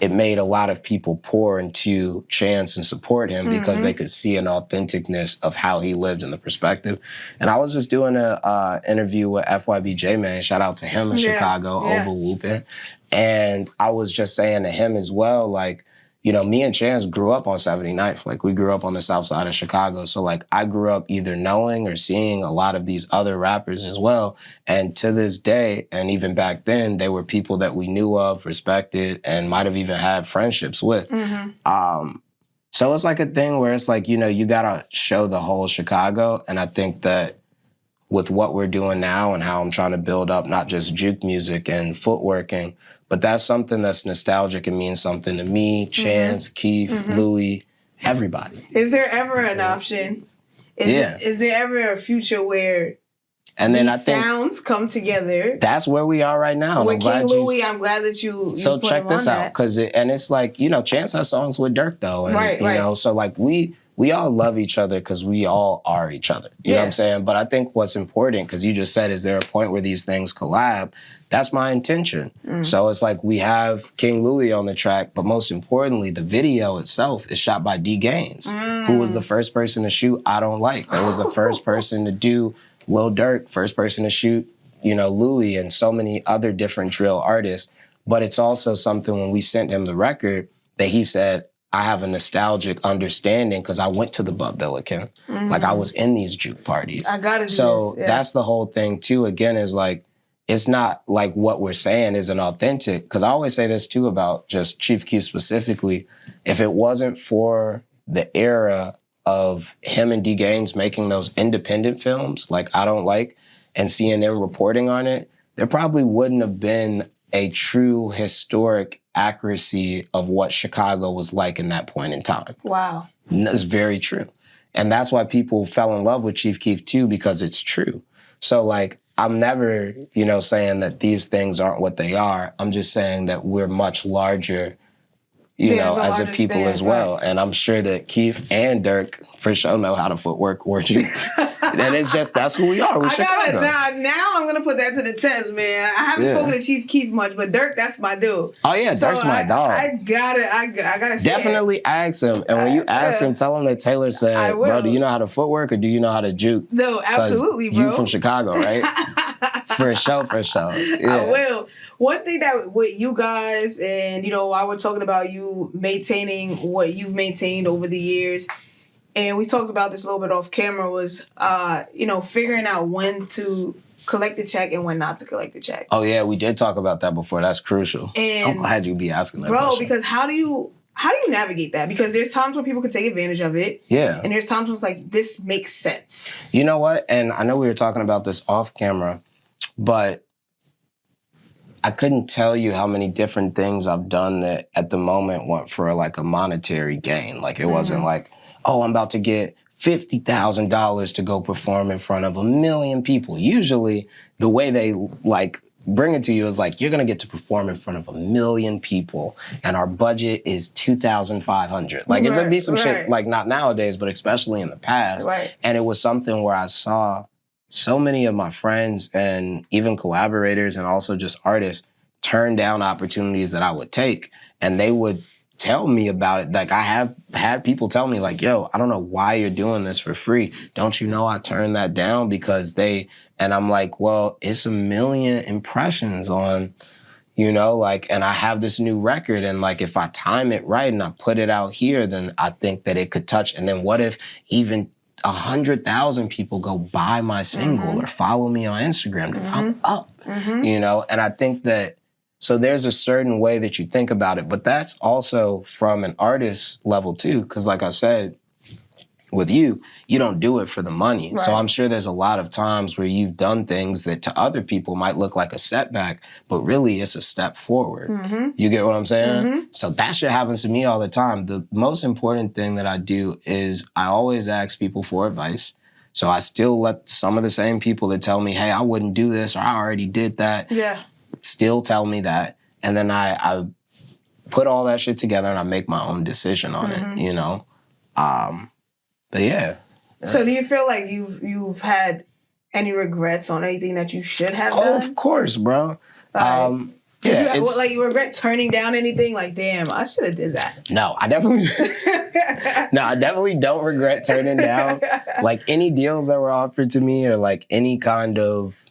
it made a lot of people pour into Chance and support him because they could see an authenticness of how he lived in the perspective. And I was just doing an interview with FYBJ, man. Shout out to him in Chicago over whooping. And I was just saying to him as well, like, you know, me and Chance grew up on 79th. Like, we grew up on the south side of Chicago. So, like, I grew up either knowing or seeing a lot of these other rappers as well. And to this day, and even back then, they were people that we knew of, respected, and might have even had friendships with. So it's like a thing where it's like, you know, you got to show the whole Chicago. And I think that with what we're doing now and how I'm trying to build up not just juke music and footworking, but that's something that's nostalgic and means something to me, Chance, Keith, Louis, everybody. Is there ever an option? Is there ever a future where these sounds come together? That's where we are right now. With King Louis, I'm glad that you So put check him this on out. And it's like, you know, Chance has songs with Dirk, though. And, you know, so like we all love each other because we all are each other. You know what I'm saying? But I think what's important, because you just said, is there a point where these things collab? That's my intention. So it's like we have King Louis on the track, but most importantly, the video itself is shot by D Gaines, who was the first person to shoot I Don't Like. That was the first person to do Lil Durk, first person to shoot, you know, Louis and so many other different drill artists. But it's also something when we sent him the record that he said, I have a nostalgic understanding because I went to the Bud Billiken. Like, I was in these juke parties. I gotta do so this. That's the whole thing, too, again, is like, it's not like what we're saying isn't authentic. Because I always say this, too, about just Chief Keef specifically. If it wasn't for the era of him and D Gaines making those independent films, like I Don't Like, and CNN reporting on it, there probably wouldn't have been a true historic accuracy of what Chicago was like in that point in time. Wow. And that's very true. And that's why people fell in love with Chief Keef too, because it's true. So like, I'm never, you know, saying that these things aren't what they are. I'm just saying that we're much larger, you know, as a people as well. And I'm sure that Keith and Dirk for sure know how to footwork or juke. And it's just, that's who we are. We're Chicago. Now I'm going to put that to the test, man. I haven't spoken to Chief Keef much, but Dirk, that's my dude. Oh, yeah, so Dirk's my dog. I gotta say definitely ask him. And when you ask him, tell him that Taylor said, bro, do you know how to footwork or do you know how to juke? No, absolutely, bro. You from Chicago, right? For sure. Yeah. I will. One thing that with you guys, and, you know, while we're talking about you maintaining what you've maintained over the years, and we talked about this a little bit off camera, was, you know, figuring out when to collect the check and when not to collect the check. Oh, yeah, we did talk about that before. That's crucial. And I'm glad you'd be asking that question. Because how do you navigate that? Because there's times where people can take advantage of it. Yeah. And there's times when it's like, this makes sense. You know what? And I know we were talking about this off camera, but I couldn't tell you how many different things I've done that at the moment went for like a monetary gain. Like it wasn't like, oh, I'm about to get $50,000 to go perform in front of 1 million people. Usually the way they like bring it to you is like, you're going to get to perform in front of 1 million people and our budget is $2,500. Like it's going to be some shit, like not nowadays, but especially in the past. And it was something where I saw so many of my friends and even collaborators and also just artists turn down opportunities that I would take. And they would tell me about it. Like I have had people tell me like, yo, I don't know why you're doing this for free. Don't you know I turned that down because and I'm like, well, it's 1 million impressions on, you know, like, and I have this new record and like, if I time it right and I put it out here, then I think that it could touch. And then what if even 100,000 people go buy my single or follow me on Instagram? I'm up, you know? And I think that, so there's a certain way that you think about it, but that's also from an artist level too. Cause like I said, with you don't do it for the money. Right. So I'm sure there's a lot of times where you've done things that to other people might look like a setback, but really it's a step forward. Mm-hmm. You get what I'm saying? Mm-hmm. So that shit happens to me all the time. The most important thing that I do is I always ask people for advice. So I still let some of the same people that tell me, hey, I wouldn't do this or I already did that, still tell me that. And then I put all that shit together and I make my own decision on it, you know? But yeah. So do you feel like you've had any regrets on anything that you should have done? Oh, of course, bro. Like you regret turning down anything? Like, damn, I should have did that. No, I definitely don't regret turning down like any deals that were offered to me or like any kind of,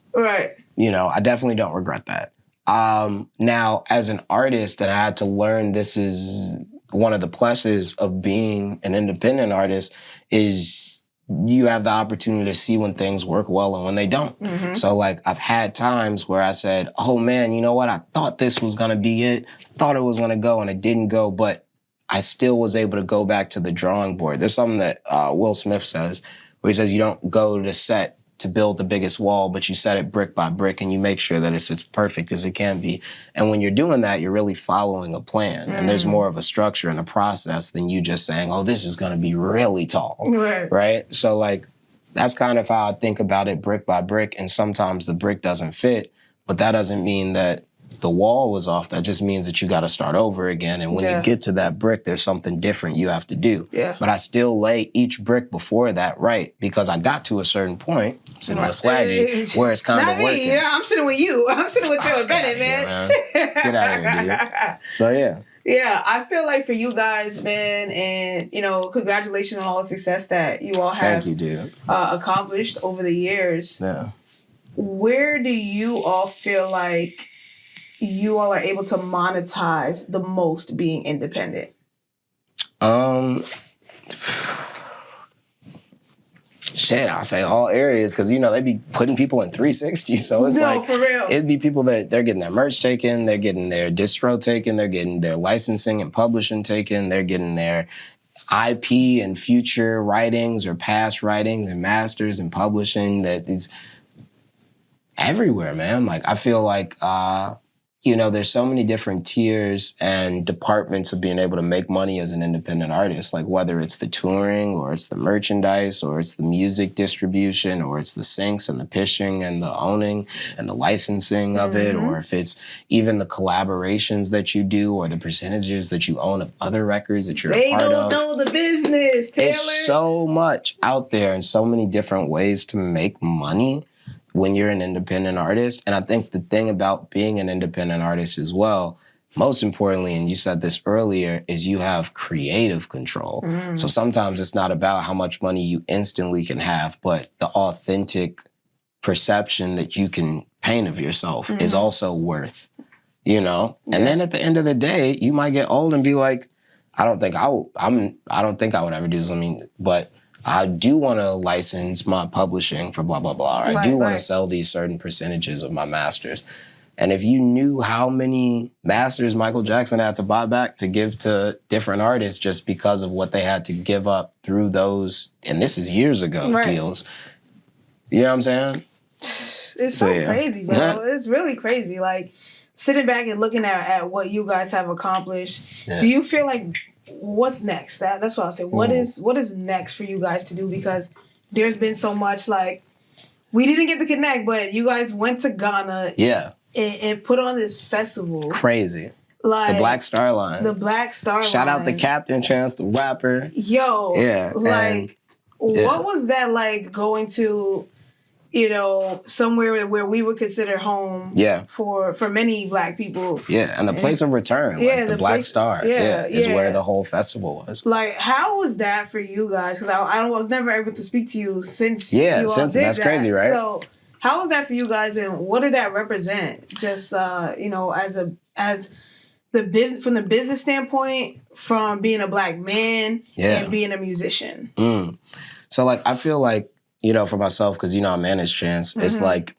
you know, I definitely don't regret that. Now, as an artist, and I had to learn this is one of the pluses of being an independent artist is you have the opportunity to see when things work well and when they don't. Mm-hmm. So like I've had times where I said, oh man, you know what? I thought this was going to be it. Thought it was going to go and it didn't go, but I still was able to go back to the drawing board. There's something that Will Smith says where he says you don't go to the set to build the biggest wall, but you set it brick by brick and you make sure that it's as perfect as it can be. And when you're doing that, you're really following a plan. And there's more of a structure and a process than you just saying, oh, this is going to be really tall, right? So like, that's kind of how I think about it brick by brick. And sometimes the brick doesn't fit, but that doesn't mean that the wall was off. That just means that you got to start over again. And when you get to that brick, there's something different you have to do. Yeah. But I still lay each brick before that right because I got to a certain point, sitting with Swaggy, where it's kind of working. Yeah, I'm sitting with you. I'm sitting with Taylor Bennett, man. Get out of here, dude. So, yeah. Yeah, I feel like for you guys, man, and, you know, congratulations on all the success that you all have accomplished over the years. Yeah. Where do you all feel like you all are able to monetize the most being independent? Shit, I'll say all areas because, you know, they be putting people in 360. So it's for real. It'd be people that they're getting their merch taken, they're getting their distro taken, they're getting their licensing and publishing taken, they're getting their IP and future writings or past writings and masters and publishing that is everywhere, man. Like, I feel like, you know, there's so many different tiers and departments of being able to make money as an independent artist, like whether it's the touring or it's the merchandise or it's the music distribution or it's the syncs and the pitching and the owning and the licensing of it, or if it's even the collaborations that you do or the percentages that you own of other records that you're a part of. They don't know the business, Taylor. There's so much out there and so many different ways to make money when you're an independent artist. And I think the thing about being an independent artist as well, most importantly, and you said this earlier, is you have creative control. So sometimes it's not about how much money you instantly can have, but the authentic perception that you can paint of yourself is also worth, you know? And then at the end of the day, you might get old and be like, I don't think I would ever do something, but I do want to license my publishing for blah, blah, blah. Or I do want to sell these certain percentages of my masters. And if you knew how many masters Michael Jackson had to buy back to give to different artists just because of what they had to give up through those, and this is years ago, deals. You know what I'm saying? It's so crazy, bro. It's really crazy. Like, sitting back and looking at what you guys have accomplished, do you feel like what's next? That's what I'll say. What is next for you guys to do? Because there's been so much, like, we didn't get to connect, but you guys went to Ghana and put on this festival. Crazy. Like, the Black Star Line. The Black Star Line. Shout out to Captain Chance the rapper. Yo. Yeah. Like, what was that like going to, you know, somewhere where we would consider home for many Black people. Yeah, and the place of return, like the Black Star, is where the whole festival was. Like, how was that for you guys? Because I was never able to speak to you since you all did that's that. Crazy, right? So how was that for you guys, and what did that represent? Just, you know, as the business, from the business standpoint, from being a Black man and being a musician. So, like, I feel like, you know, for myself, because, you know, I manage Chance, it's like,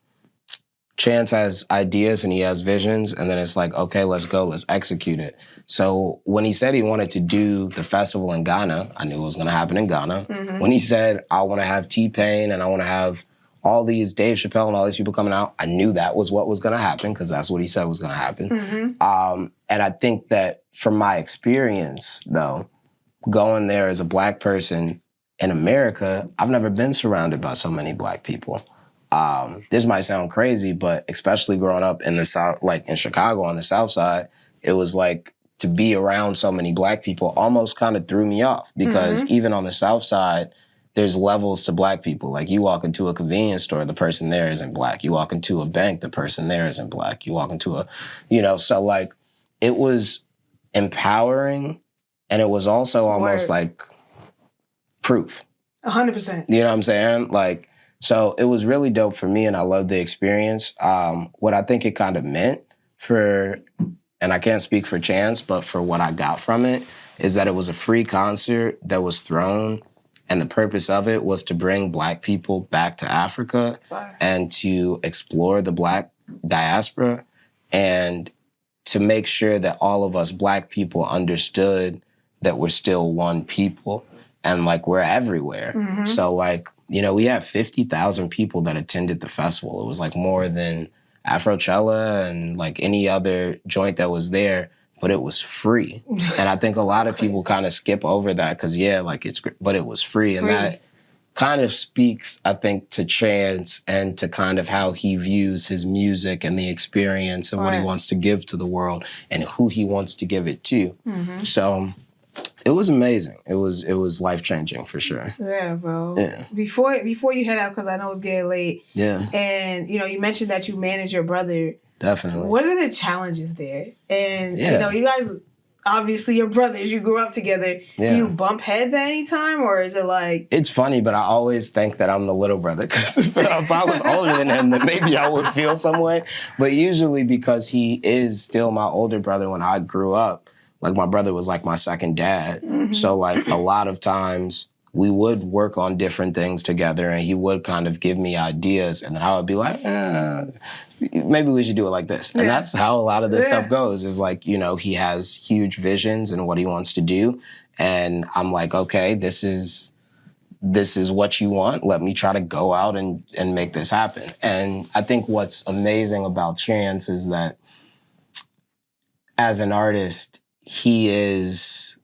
Chance has ideas and he has visions, and then it's like, okay, let's go, let's execute it. So when he said he wanted to do the festival in Ghana, I knew it was going to happen in Ghana. Mm-hmm. When he said, I want to have T-Pain and I want to have all these Dave Chappelle and all these people coming out, I knew that was what was going to happen because that's what he said was going to happen. Mm-hmm. And I think that from my experience, though, going there as a Black person in America, I've never been surrounded by so many Black people. This might sound crazy, but especially growing up in the South, like in Chicago on the South Side, it was like to be around so many Black people almost kind of threw me off because even on the South Side, there's levels to Black people. Like you walk into a convenience store, the person there isn't Black. You walk into a bank, the person there isn't Black. You walk into a, so like it was empowering and it was also almost like proof. 100%. You know what I'm saying? Like, so it was really dope for me and I loved the experience. What I think it kind of meant for, and I can't speak for Chance, but for what I got from it is that it was a free concert that was thrown and the purpose of it was to bring Black people back to Africa and to explore the Black diaspora and to make sure that all of us Black people understood that we're still one people and like we're everywhere. Mm-hmm. So like, we have 50,000 people that attended the festival. It was like more than Afrochella and like any other joint that was there, but it was free. And I think a lot of people kind of skip over that because but it was free. And that kind of speaks, I think, to Chance and to kind of how he views his music and the experience and what he wants to give to the world and who he wants to give it to. Mm-hmm. So it was amazing. It was life-changing for sure. Yeah, bro. Yeah. Before you head out, because I know it's getting late. Yeah. And, you mentioned that you manage your brother. Definitely. What are the challenges there? And, you guys, obviously you're brothers. You grew up together. Yeah. Do you bump heads at any time? Or is it like... It's funny, but I always think that I'm the little brother. Because if I was older than him, then maybe I would feel some way. But usually because he is still my older brother when I grew up, like my brother was like my second dad. Mm-hmm. So like a lot of times we would work on different things together and he would kind of give me ideas and then I would be like, maybe we should do it like this. And that's how a lot of this stuff goes is like, he has huge visions and what he wants to do. And I'm like, okay, this is what you want. Let me try to go out and make this happen. And I think what's amazing about Chance is that as an artist, he is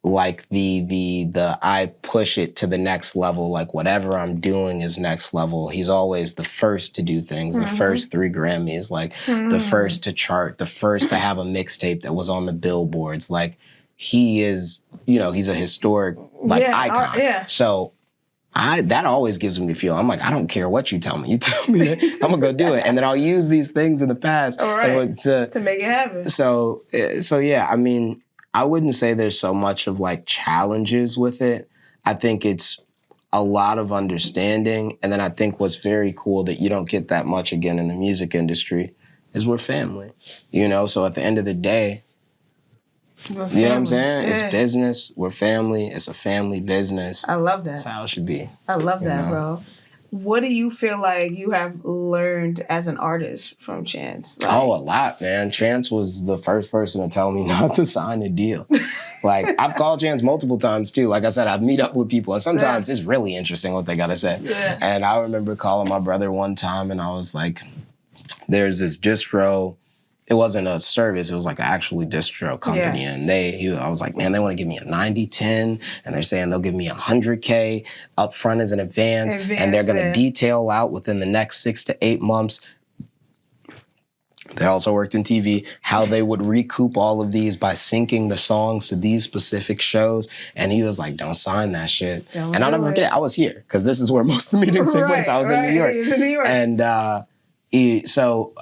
like the I push it to the next level. Like whatever I'm doing is next level. He's always the first to do things, the first 3 Grammys, like the first to chart, the first to have a mixtape that was on the billboards. Like he is, he's a historic icon. So that always gives me the feel. I'm like, I don't care what you tell me. You tell me that, I'm gonna go do it. And then I'll use these things in the past to make it happen. So yeah, I mean, I wouldn't say there's so much of like challenges with it. I think it's a lot of understanding. And then I think what's very cool that you don't get that much again in the music industry is we're family, So at the end of the day, you know what I'm saying? Yeah. It's business. We're family. It's a family business. I love that. That's how it should be. I love that, bro. What do you feel like you have learned as an artist from Chance? Like, a lot, man. Chance was the first person to tell me not to sign a deal. Like, I've called Chance multiple times, too. Like I said, I meet up with people, and sometimes it's really interesting what they got to say. Yeah. And I remember calling my brother one time, and I was like, there's this distro. It wasn't a service. It was like an actually distro company. Yeah. And I was like, man, they want to give me a 90-10 and they're saying they'll give me $100K up front as an advance and they're going to detail out within the next 6 to 8 months. They also worked in TV, how they would recoup all of these by syncing the songs to these specific shows. And he was like, don't sign that shit. And I'll never forget, I was here because this is where most of the meetings take place. I was in New York. He's in New York. And so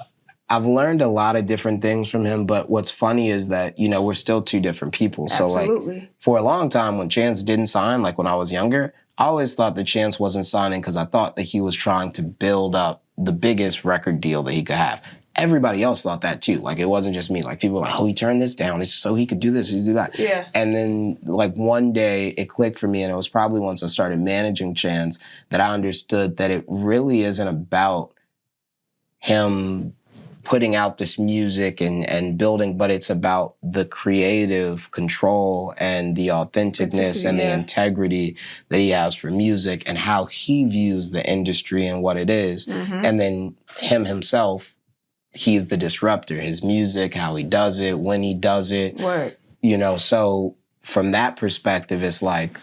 I've learned a lot of different things from him, but what's funny is that, we're still 2 different people. Absolutely. So like for a long time when Chance didn't sign, like when I was younger, I always thought that Chance wasn't signing because I thought that he was trying to build up the biggest record deal that he could have. Everybody else thought that too. Like it wasn't just me. Like people were like, he turned this down. It's so he could do this, he could do that. Yeah. And then like one day it clicked for me and it was probably once I started managing Chance that I understood that it really isn't about him putting out this music and building, but it's about the creative control and the authenticness and the integrity that he has for music and how he views the industry and what it is. And then him himself, he's the disruptor. His music, how he does it, when he does it. You know, so from that perspective, it's like,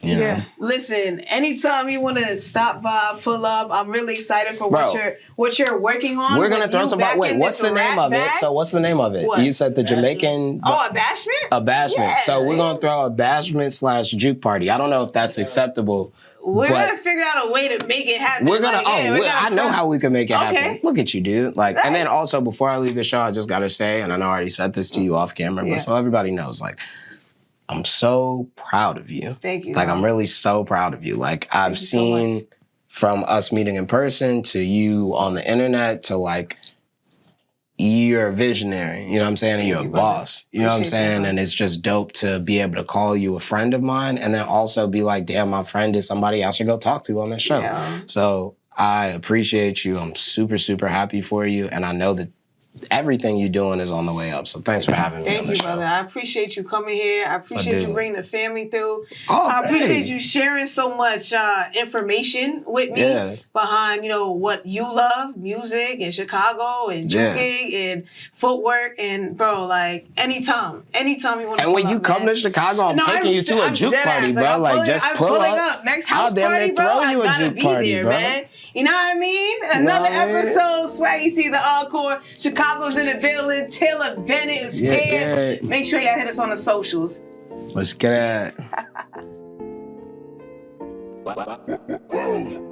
you know. Listen, anytime you want to stop by, pull up, I'm really excited for what you're working on. We're gonna throw some. Wait, what's the name of it? So what's the name of it? What? You said the Jamaican. Oh, Abashment. Abashment. Yeah. So we're gonna throw Abashment / juke party. I don't know if that's acceptable. We're gonna figure out a way to make it happen. We're gonna. I know how we can make it happen. Look at you, dude. Like, and then also before I leave the show, I just gotta say, and I know I already said this to you off camera, but so everybody knows, like, I'm so proud of you. Thank you. Like, I'm really so proud of you. Like, I've seen from us meeting in person to you on the internet to, like, you're a visionary. You know what I'm saying? And you're a boss. You know what I'm saying? And it's just dope to be able to call you a friend of mine and then also be like, damn, my friend is somebody I should go talk to on this show. Yeah. So I appreciate you. I'm super, super happy for you. And I know that everything you're doing is on the way up. So thanks for having me. Thank you, brother. I appreciate you coming here. I appreciate you bringing the family through. I appreciate you sharing so much information with me behind, you know, what you love, music and Chicago and juking and footwork. And bro, like anytime you want to. And when you come to Chicago, I'm taking you to a juke party, bro. Like just pull up. Next house party, bro. I gotta be there, man. You know what I mean? Another episode, Swaggy Sie, the Encore. Chicago's in the building. Taylor Bennett is here. Make sure y'all hit us on the socials. Let's get it.